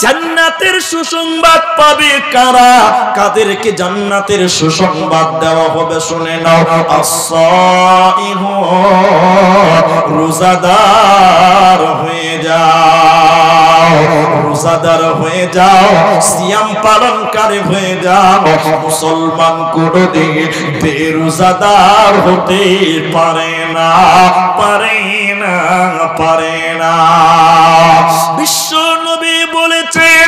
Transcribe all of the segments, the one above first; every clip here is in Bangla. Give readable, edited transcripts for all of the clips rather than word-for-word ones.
জান্নাতের সুসংবাদ পাবে কারা? কাদেরকে জান্নাতের সুসংবাদ দেওয়া হবে শুনে নাও। রোজাদার হয়ে যাও, রোজাদার হয়ে যাও, সিয়াম পালনকারী হয়ে যাও। মুসলমান কোনদিন বেরোজাদার হতে পারে না, পারে না, পারে না। বিশ্ব নবী বলেছেন,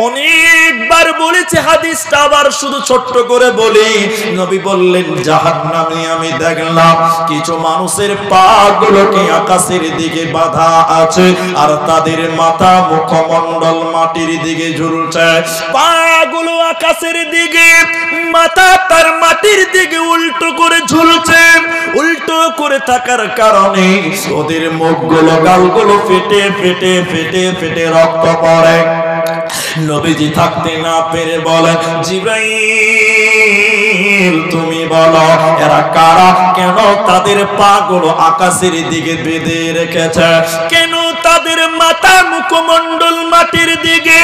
অনেকবার বলেছে হাদিসটা, আবার শুধু ছোট্ট করে বলি। নবী বললেন, জাহান্নামে আমি দেখলাম কিছু মানুষের পা গুলোকে আকাশের দিকে বাঁধা আছে, আর তাদের মাথা মুখমণ্ডল মাটির দিকে ঝুলছে। পা গুলো আকাশের দিকে, মাথা তার মাটির দিকে উল্টো করে ঝুলছে। উল্টো করে থাকার কারণে ওদের মুখগুলো, গালগুলো ফেটে ফেটে ফেটে ফেটে রক্ত পড়ে। নবীজি থাকতে না পেরে বলেন, জিবরাইল তুমি বলো এরা কারা? কেন তাদের পা গুলো আকাশের দিকে বেঁধে রেখেছে? কেন তাদের মাথা মুখমণ্ডল মাটির দিকে?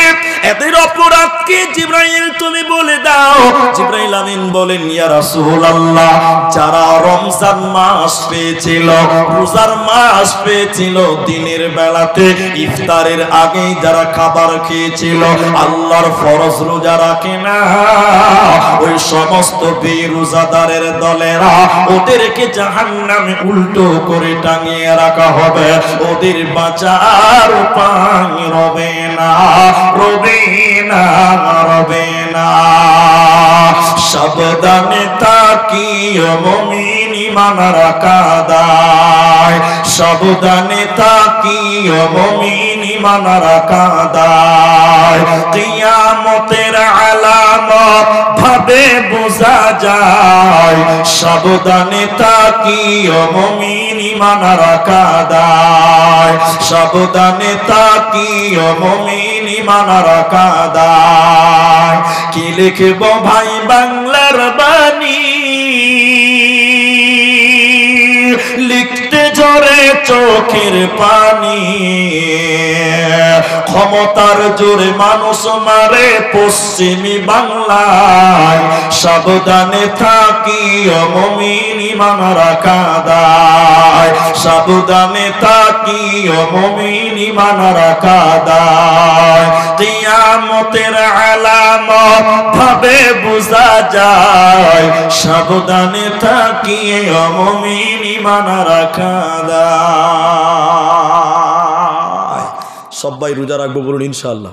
এদের অপরাধ কি জিবরাইল তুমি বলে দাও। জিবরাইল আমিন বলেন, ইয়া রাসূলুল্লাহ, যারা রমজান মাস পেয়েছিল, রোজার মাস পেয়েছিল, দিনের বেলাতে ইফতারের আগে যারা খাবার খেয়েছিল, আল্লাহর ফরজ রোজা রাখে না, ওই সমস্ত বেরোজাদারের দলেরা, ওদেরকে জাহান্নামে উল্টো করে টাঙিয়ে রাখা হবে। ওদের বাঁচার উপায় রবে না, রবে না, রবে না। সাবধানে তাকিও মুমিন ঈমান রাখা দায়, সাবধানে তাকিও মুমিন ঈমান রাখা দায়। কিয়ামতের আলামত ভাবে বোঝা যায়, সাবধানে তাকিও মুমিন ঈমান রাখা দায়, সাবধানে তাকিও মুমিন ঈমান রাখা দায়। কি লিখব ভাই বাংলার বাণী, লিখতে ঝরে চোখের পানি। ক্ষমতার জোরে মানুষ মারে পশ্চিমী বাংলায়, সাবধানে থাকিও মুমিন ঈমান রাখা দায়, সাবধানে থাকিও মুমিন ঈমান রাখা দায়। কিয়ামতের আলামত ভাবে বোঝা যায়, সাবধানে থাকিও মুমিন ঈমান রাখা দায়। সবাই রোজা রাখবো বলুন ইনশাআল্লাহ।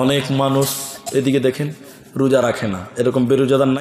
অনেক মানুষ এদিকে দেখেন রোজা রাখে না, এরকম বেরোজাদার নাই।